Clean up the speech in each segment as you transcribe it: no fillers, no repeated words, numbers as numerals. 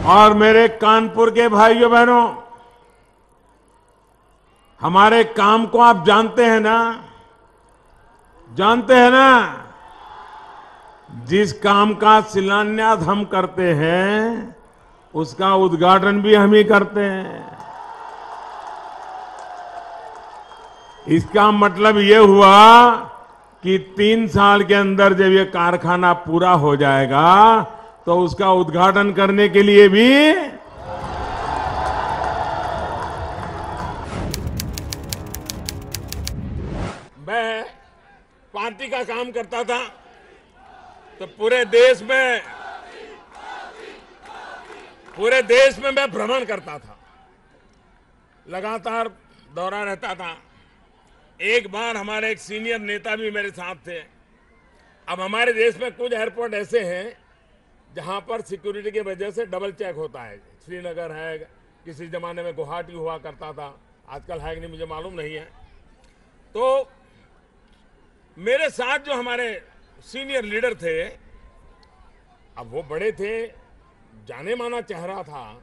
और मेरे कानपुर के भाइयों बहनों, हमारे काम को आप जानते हैं ना? जानते हैं ना? जिस काम का शिलान्यास हम करते हैं, उसका उद्घाटन भी हम ही करते हैं। इसका मतलब ये हुआ कि 3 साल के अंदर जब ये कारखाना पूरा हो जाएगा, तो उसका उद्घाटन करने के लिए भी मैं पार्टी का काम करता था, तो पूरे देश में मैं भ्रमण करता था, लगातार दौरा रहता था। एक बार हमारे एक सीनियर नेता भी मेरे साथ थे। अब हमारे देश में कुछ एयरपोर्ट ऐसे हैं जहां पर सिक्योरिटी की वजह से डबल चेक होता है। श्रीनगर है, किसी जमाने में गुवाहाटी हुआ करता था, आजकल है कि नहीं मुझे मालूम नहीं है। तो मेरे साथ जो हमारे सीनियर लीडर थे, अब वो बड़े थे, जाने माना चेहरा था,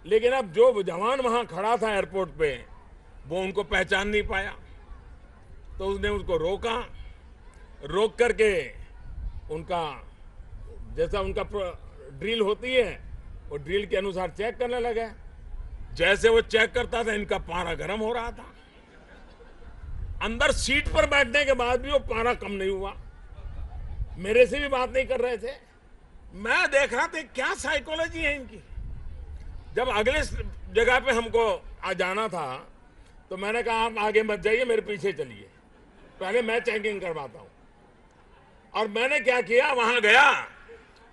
लेकिन अब जो जवान वहां खड़ा था एयरपोर्ट पे, वो उनको पहचान नहीं पाया। तो उसने उसको रोक करके उनका जैसा उनका ड्रिल होती है, वो ड्रिल के अनुसार चेक करने लगा। जैसे वो चेक करता था, इनका पारा गर्म हो रहा था। अंदर सीट पर बैठने के बाद भी वो पारा कम नहीं हुआ। मेरे से भी बात नहीं कर रहे थे। मैं देख रहा था क्या साइकोलॉजी है इनकी। जब अगले जगह पे हमको आ जाना था, तो मैंने कहा आप आगे मत जाइए, मेरे पीछे चलिए, पहले मैं चेकिंग करवाता हूं। और मैंने क्या किया, वहां गया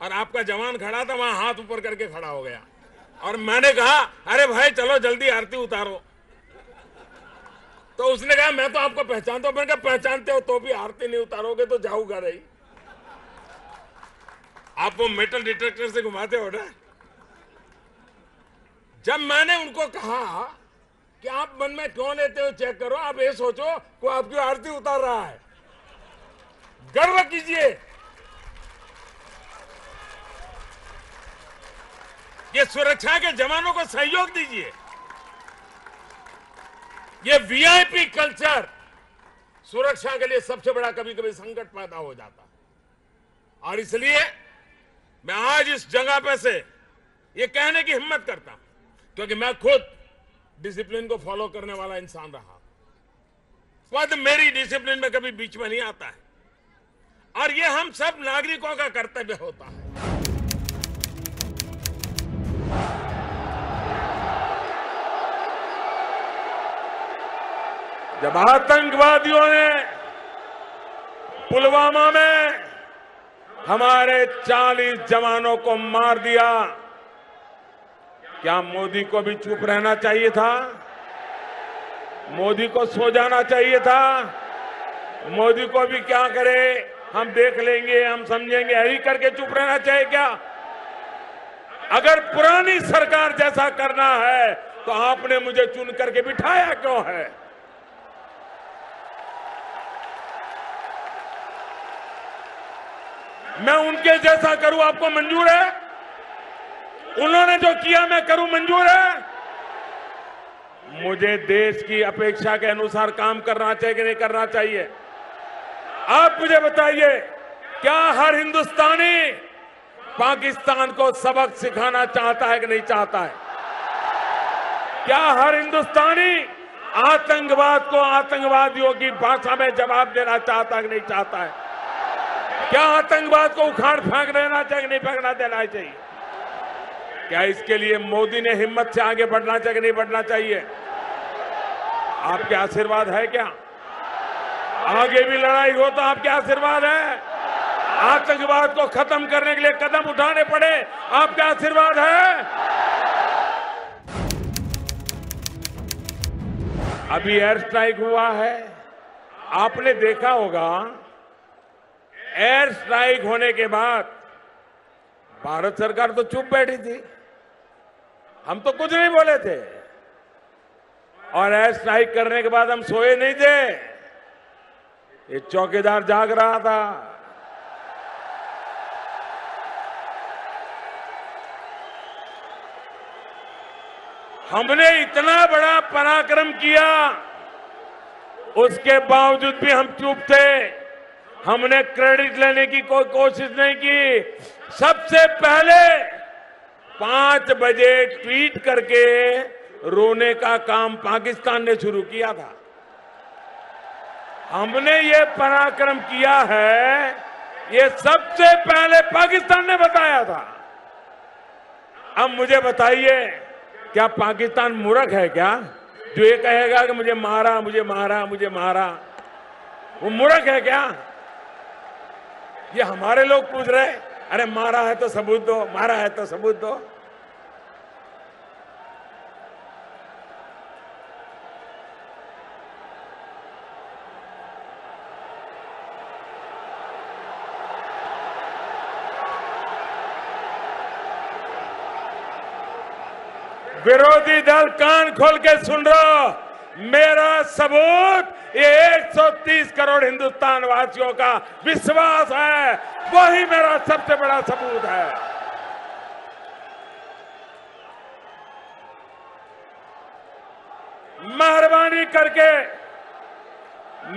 और आपका जवान खड़ा था, वहां हाथ ऊपर करके खड़ा हो गया और मैंने कहा अरे भाई चलो जल्दी आरती उतारो। तो उसने कहा मैं तो आपको पहचानता हूं। मैंने कहा पहचानते हो तो भी आरती नहीं उतारोगे तो जाऊंगा नहीं। आप वो मेटल डिटेक्टर से घुमाते हो ना। जब मैंने उनको कहा कि आप मन में क्यों लेते हो, चेक करो, आप ये सोचो को आपकी आरती उतार रहा है, गर्व कीजिए। ये सुरक्षा के जवानों को सहयोग दीजिए। ये वीआईपी कल्चर सुरक्षा के लिए सबसे बड़ा कभी कभी संकट पैदा हो जाता है। और इसलिए मैं आज इस जगह पे से ये कहने की हिम्मत करता हूं, क्योंकि मैं खुद डिसिप्लिन को फॉलो करने वाला इंसान रहा। पद मेरी डिसिप्लिन में कभी बीच में नहीं आता है और ये हम सब नागरिकों का कर्तव्य होता है। जब आतंकवादियों ने पुलवामा में हमारे 40 जवानों को मार दिया, क्या मोदी को भी चुप रहना चाहिए था? मोदी को सो जाना चाहिए था? मोदी को भी क्या करे, हम देख लेंगे, हम समझेंगे, यही करके चुप रहना चाहिए क्या? अगर पुरानी सरकार जैसा करना है तो आपने मुझे चुन करके बिठाया क्यों है? मैं उनके जैसा करूं, आपको मंजूर है? उन्होंने जो किया मैं करूं, मंजूर है? मुझे देश की अपेक्षा के अनुसार काम करना चाहिए कि नहीं करना चाहिए? आप मुझे बताइए, क्या हर हिंदुस्तानी पाकिस्तान को सबक सिखाना चाहता है कि नहीं चाहता है? क्या हर हिंदुस्तानी आतंकवाद को आतंकवादियों की भाषा में जवाब देना चाहता है कि नहीं चाहता है? क्या आतंकवाद को उखाड़ फेंक देना चाहिए कि नहीं फेंकना देना चाहिए? क्या इसके लिए मोदी ने हिम्मत से आगे बढ़ना चाहिए कि नहीं बढ़ना चाहिए? आपके आशीर्वाद है क्या? आगे भी लड़ाई हो तो आपके आशीर्वाद है? आतंकवाद को खत्म करने के लिए कदम उठाने पड़े, आपका आशीर्वाद है? अभी एयर स्ट्राइक हुआ है, आपने देखा होगा। एयर स्ट्राइक होने के बाद भारत सरकार तो चुप बैठी थी, हम तो कुछ नहीं बोले थे। और एयर स्ट्राइक करने के बाद हम सोए नहीं थे, ये चौकीदार जाग रहा था। हमने इतना बड़ा पराक्रम किया, उसके बावजूद भी हम चुप थे। हमने क्रेडिट लेने की कोई कोशिश नहीं की। सबसे पहले 5 बजे ट्वीट करके रोने का काम पाकिस्तान ने शुरू किया था। हमने ये पराक्रम किया है, ये सबसे पहले पाकिस्तान ने बताया था। अब मुझे बताइए, क्या पाकिस्तान मूर्ख है क्या, जो ये कहेगा कि मुझे मारा, मुझे मारा, मुझे मारा? वो मूर्ख है क्या? ये हमारे लोग पूछ रहे, अरे मारा है तो सबूत दो, मारा है तो सबूत दो। विरोधी दल कान खोल के सुन रहा, मेरा सबूत ये 130 करोड़ हिंदुस्तान वासियों का विश्वास है, वही मेरा सबसे बड़ा सबूत है।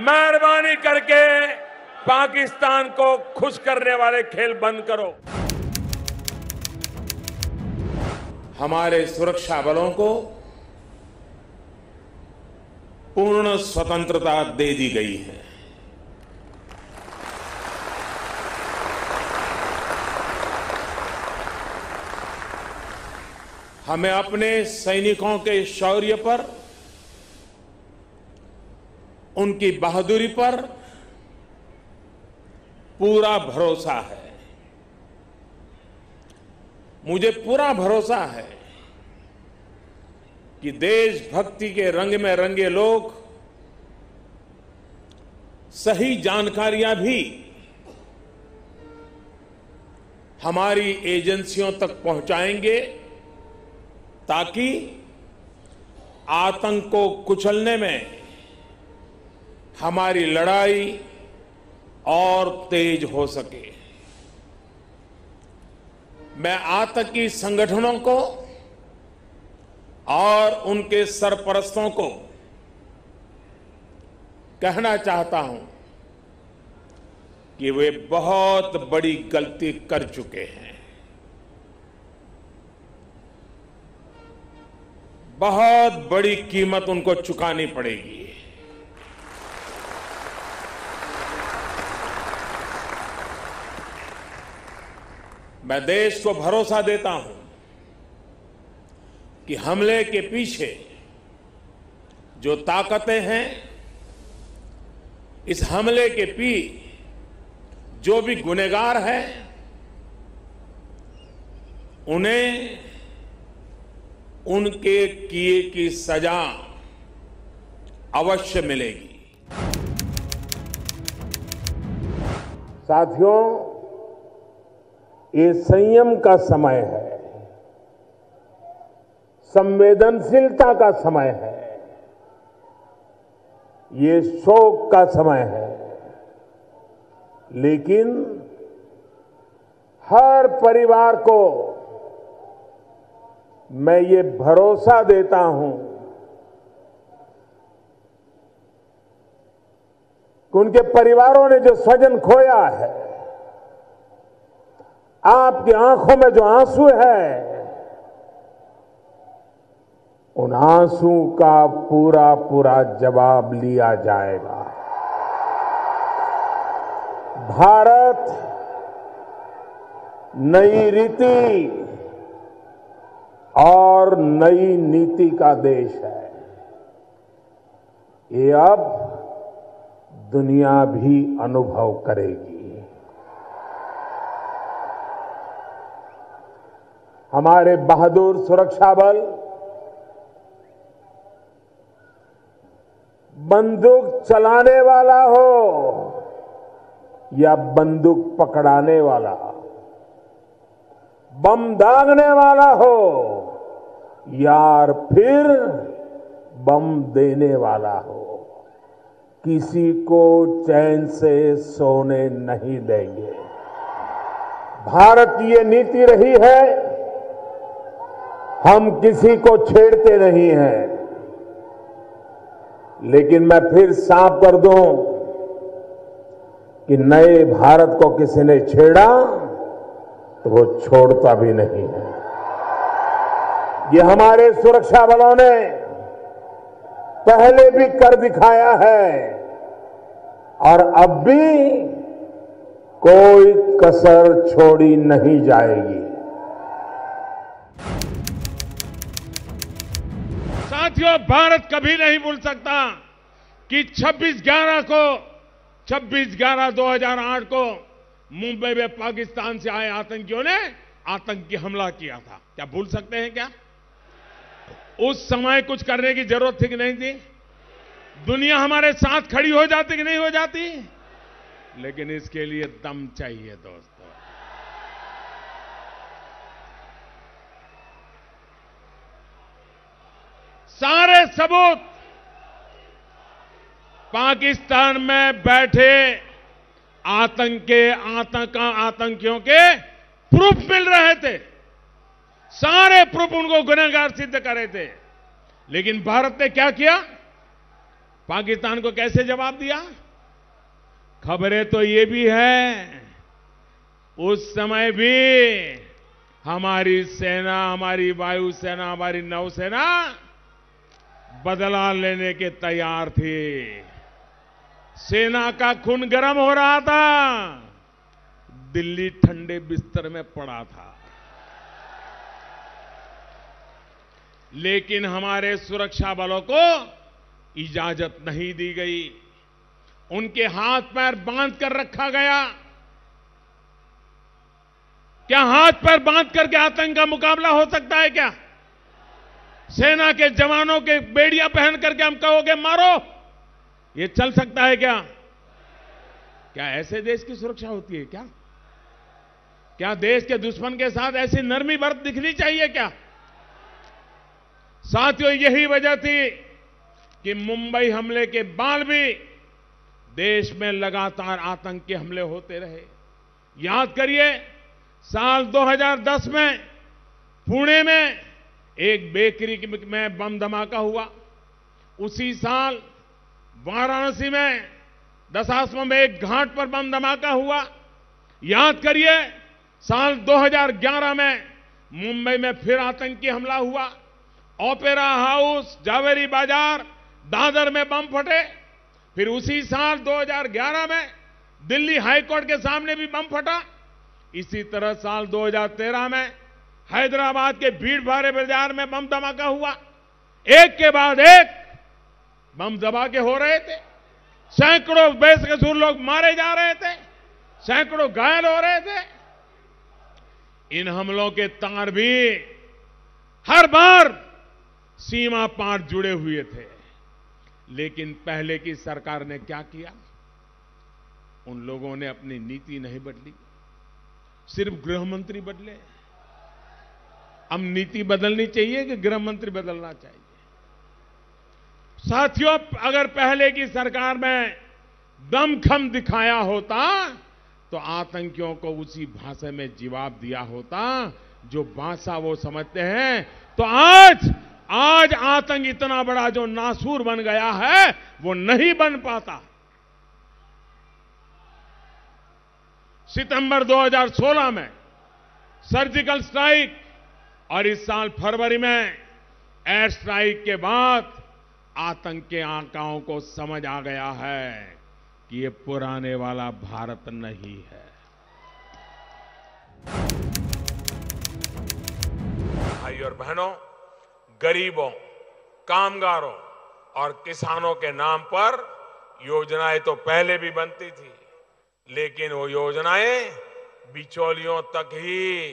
मेहरबानी करके पाकिस्तान को खुश करने वाले खेल बंद करो। हमारे सुरक्षा बलों को पूर्ण स्वतंत्रता दे दी गई है। हमें अपने सैनिकों के शौर्य पर, उनकी बहादुरी पर पूरा भरोसा है। मुझे पूरा भरोसा है कि देशभक्ति के रंग में रंगे लोग सही जानकारियां भी हमारी एजेंसियों तक पहुंचाएंगे, ताकि आतंक को कुचलने में हमारी लड़ाई और तेज हो सके। मैं आतंकी संगठनों को और उनके सरपरस्तों को कहना चाहता हूं कि वे बहुत बड़ी गलती कर चुके हैं। बहुत बड़ी कीमत उनको चुकानी पड़ेगी। मैं देश को भरोसा देता हूं कि हमले के पीछे जो ताकतें हैं, इस हमले के जो भी गुनहगार हैं, उन्हें उनके किए की सजा अवश्य मिलेगी। साथियों, ये संयम का समय है, संवेदनशीलता का समय है, ये शोक का समय है। लेकिन हर परिवार को मैं ये भरोसा देता हूं कि उनके परिवारों ने जो स्वजन खोया है, आपकी आंखों में जो आंसू है, उन आंसू का पूरा पूरा जवाब लिया जाएगा। भारत नई रीति और नई नीति का देश है। ये अब दुनिया भी अनुभव करेगी। हमारे बहादुर सुरक्षा बल बंदूक चलाने वाला हो या बंदूक पकड़ाने वाला, बम दागने वाला हो या फिर बम देने वाला हो, किसी को चैन से सोने नहीं देंगे। भारत की ये नीति रही है हम किसी को छेड़ते नहीं हैं, लेकिन मैं फिर साफ कर दूं कि नए भारत को किसी ने छेड़ा तो वो छोड़ता भी नहीं है। ये हमारे सुरक्षा बलों ने पहले भी कर दिखाया है और अब भी कोई कसर छोड़ी नहीं जाएगी। साथियों, भारत कभी नहीं भूल सकता कि 26/11/2008 को मुंबई में पाकिस्तान से आए आतंकियों ने आतंकी हमला किया था। क्या भूल सकते हैं क्या? उस समय कुछ करने की जरूरत थी कि नहीं थी? दुनिया हमारे साथ खड़ी हो जाती कि नहीं हो जाती? लेकिन इसके लिए दम चाहिए दोस्तों। सारे सबूत पाकिस्तान में बैठे आतंकियों के प्रूफ मिल रहे थे। सारे प्रूफ उनको गुनहगार सिद्ध कर रहे थे। लेकिन भारत ने क्या किया? पाकिस्तान को कैसे जवाब दिया? खबरें तो ये भी है, उस समय भी हमारी सेना, हमारी वायुसेना, हमारी नौसेना बदला लेने के तैयार थी। सेना का खून गर्म हो रहा था, दिल्ली ठंडे बिस्तर में पड़ा था। लेकिन हमारे सुरक्षा बलों को इजाजत नहीं दी गई। उनके हाथ पैर बांध कर रखा गया। क्या हाथ पैर बांध करके आतंक का मुकाबला हो सकता है क्या? सेना के जवानों के बेड़ियां पहन करके हम कहोगे मारो, ये चल सकता है क्या? क्या ऐसे देश की सुरक्षा होती है क्या? क्या देश के दुश्मन के साथ ऐसी नरमी बरत दिखनी चाहिए क्या? साथियों, यही वजह थी कि मुंबई हमले के बाद भी देश में लगातार आतंक के हमले होते रहे। याद करिए, साल 2010 में पुणे में एक बेकरी में बम धमाका हुआ। उसी साल वाराणसी में दशाश्वमेध में एक घाट पर बम धमाका हुआ। याद करिए, साल 2011 में मुंबई में फिर आतंकी हमला हुआ। ओपेरा हाउस, जावेरी बाजार, दादर में बम फटे। फिर उसी साल 2011 में दिल्ली हाईकोर्ट के सामने भी बम फटा। इसी तरह साल 2013 में हैदराबाद के भीड़ भाड़ बाजार में बम धमाका हुआ। एक के बाद एक बम धमाके हो रहे थे। सैकड़ों बेकसूर लोग मारे जा रहे थे, सैकड़ों घायल हो रहे थे। इन हमलों के तार भी हर बार सीमा पार जुड़े हुए थे। लेकिन पहले की सरकार ने क्या किया? उन लोगों ने अपनी नीति नहीं बदली, सिर्फ गृह मंत्री बदले। अब नीति बदलनी चाहिए कि गृह मंत्री बदलना चाहिए? साथियों, अगर पहले की सरकार में दमखम दिखाया होता तो आतंकियों को उसी भाषा में जवाब दिया होता जो भाषा वो समझते हैं। तो आज आतंक इतना बड़ा जो नासूर बन गया है वो नहीं बन पाता। सितंबर 2016 में सर्जिकल स्ट्राइक और इस साल फरवरी में एयर स्ट्राइक के बाद आतंक के आंकड़ों को समझ आ गया है कि ये पुराने वाला भारत नहीं है। भाई और बहनों, गरीबों, कामगारों और किसानों के नाम पर योजनाएं तो पहले भी बनती थी, लेकिन वो योजनाएं बिचौलियों तक ही।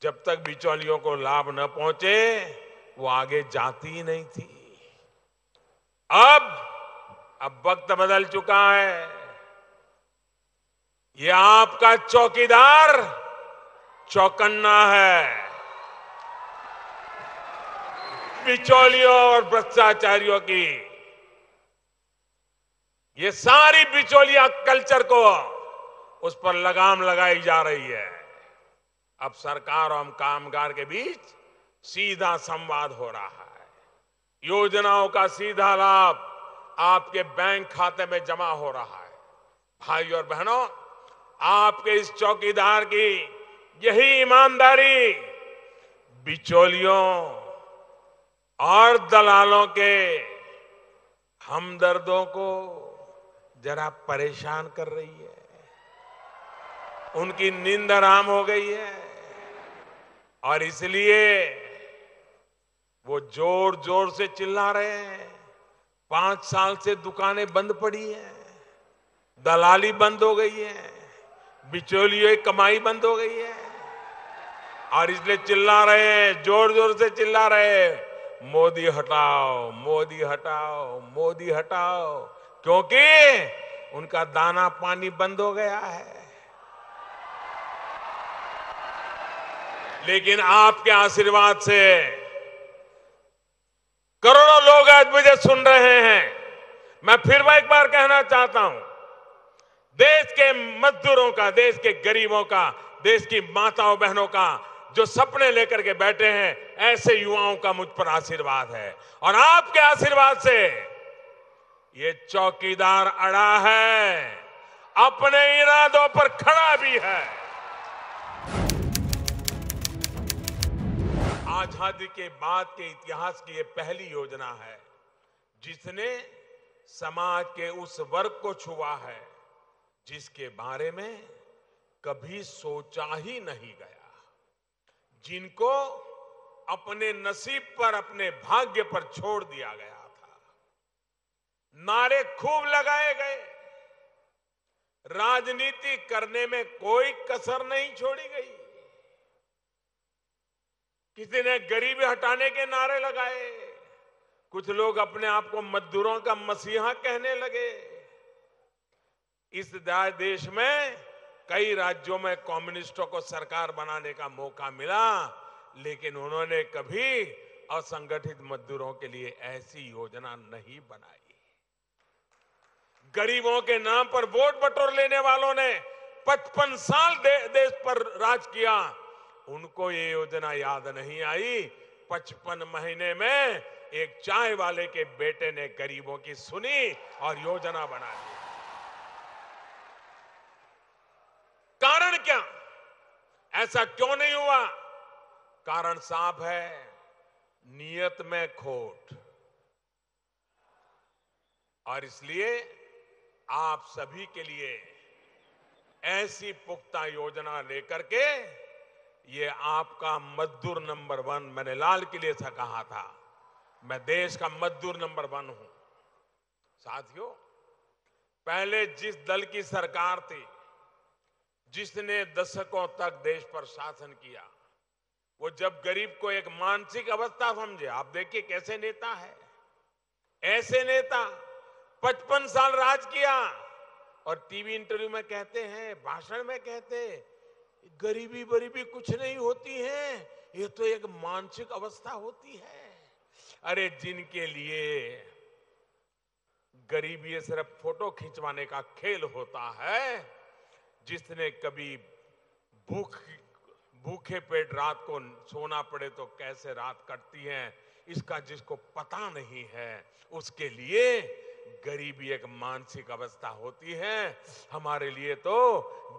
जब तक बिचौलियों को लाभ न पहुंचे वो आगे जाती ही नहीं थी। अब वक्त बदल चुका है। ये आपका चौकीदार चौकन्ना है। बिचौलियों और भ्रष्टाचारियों की ये सारी बिचौलिया कल्चर को उस पर लगाम लगाई जा रही है। अब सरकार और कामगार के बीच सीधा संवाद हो रहा है। योजनाओं का सीधा लाभ आपके बैंक खाते में जमा हो रहा है। भाइयों और बहनों, आपके इस चौकीदार की यही ईमानदारी बिचौलियों और दलालों के हमदर्दों को जरा परेशान कर रही है। उनकी नींद हराम हो गई है और इसलिए वो जोर जोर से चिल्ला रहे हैं। 5 साल से दुकानें बंद पड़ी हैं, दलाली बंद हो गई है, बिचौलियों की कमाई बंद हो गई है और इसलिए चिल्ला रहे हैं, जोर जोर से चिल्ला रहे हैं, मोदी हटाओ, मोदी हटाओ, मोदी हटाओ, क्योंकि उनका दाना पानी बंद हो गया है। लेकिन आपके आशीर्वाद से करोड़ों लोग आज मुझे सुन रहे हैं। मैं फिर एक बार कहना चाहता हूं, देश के मजदूरों का, देश के गरीबों का, देश की माताओं बहनों का जो सपने लेकर के बैठे हैं, ऐसे युवाओं का मुझ पर आशीर्वाद है और आपके आशीर्वाद से ये चौकीदार अड़ा है, अपने इरादों पर खड़ा भी है। आजादी के बाद के इतिहास की ये पहली योजना है जिसने समाज के उस वर्ग को छुआ है जिसके बारे में कभी सोचा ही नहीं गया, जिनको अपने नसीब पर, अपने भाग्य पर छोड़ दिया गया था। नारे खूब लगाए गए, राजनीति करने में कोई कसर नहीं छोड़ी गई। किसी ने गरीबी हटाने के नारे लगाए, कुछ लोग अपने आप को मजदूरों का मसीहा कहने लगे। इस देश में कई राज्यों में कम्युनिस्टों को सरकार बनाने का मौका मिला, लेकिन उन्होंने कभी असंगठित मजदूरों के लिए ऐसी योजना नहीं बनाई। गरीबों के नाम पर वोट बटोर लेने वालों ने 55 साल देश पर राज किया, उनको ये योजना याद नहीं आई। 55 महीने में एक चाय वाले के बेटे ने गरीबों की सुनी और योजना बना दी। कारण क्या? ऐसा क्यों नहीं हुआ? कारण साफ है, नियत में खोट। और इसलिए आप सभी के लिए ऐसी पुख्ता योजना लेकर के, ये आपका मजदूर नंबर 1, मैंने लाल किले से कहा था, मैं देश का मजदूर नंबर 1 हूं। साथियों, पहले जिस दल की सरकार थी जिसने दशकों तक देश पर शासन किया, वो जब गरीब को एक मानसिक अवस्था समझे, आप देखिए कैसे नेता है, ऐसे नेता 55 साल राज किया और टीवी इंटरव्यू में कहते हैं, भाषण में कहते हैं, गरीबी बरीबी कुछ नहीं होती है, ये तो एक मानसिक अवस्था होती है। अरे जिनके लिए गरीबी ये सिर्फ फोटो खिंचवाने का खेल होता है, जिसने कभी भूखे पेट रात को सोना पड़े तो कैसे रात कटती है, इसका जिसको पता नहीं है, उसके लिए गरीबी एक मानसिक अवस्था होती है। हमारे लिए तो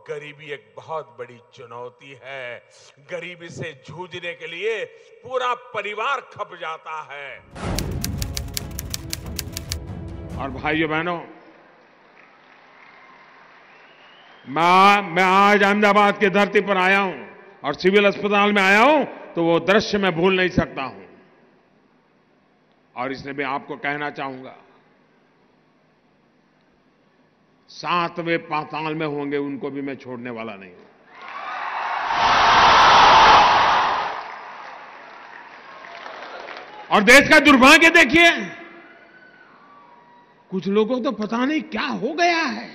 गरीबी एक बहुत बड़ी चुनौती है। गरीबी से जूझने के लिए पूरा परिवार खप जाता है। और भाइयों बहनों, मैं आज अहमदाबाद की धरती पर आया हूं और सिविल अस्पताल में आया हूं, तो वो दृश्य मैं भूल नहीं सकता हूं। और इसलिए मैं आपको कहना चाहूंगा, 7वें पाताल में होंगे उनको भी मैं छोड़ने वाला नहीं हूं। और देश का दुर्भाग्य देखिए, कुछ लोगों को तो पता नहीं क्या हो गया है।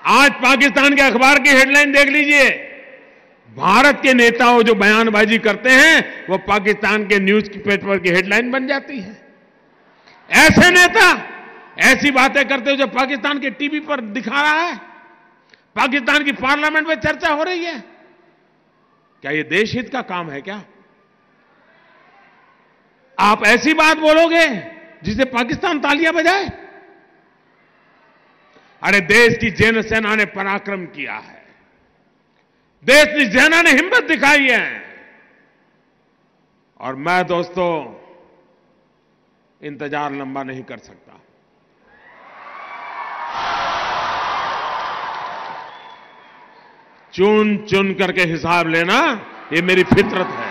आज पाकिस्तान के अखबार की हेडलाइन देख लीजिए, भारत के नेताओं जो बयानबाजी करते हैं वो पाकिस्तान के न्यूज पेपर की हेडलाइन बन जाती है। ऐसे नेता ऐसी बातें करते हो जो पाकिस्तान के टीवी पर दिखा रहा है, पाकिस्तान की पार्लियामेंट में चर्चा हो रही है। क्या ये देश हित का काम है क्या? आप ऐसी बात बोलोगे जिसे पाकिस्तान तालियां बजाए? अरे देश की जैन सेना ने पराक्रम किया है, देश की सेना ने हिम्मत दिखाई है, और मैं दोस्तों इंतजार लंबा नहीं कर सकता। चुन चुन करके हिसाब लेना ये मेरी फितरत है।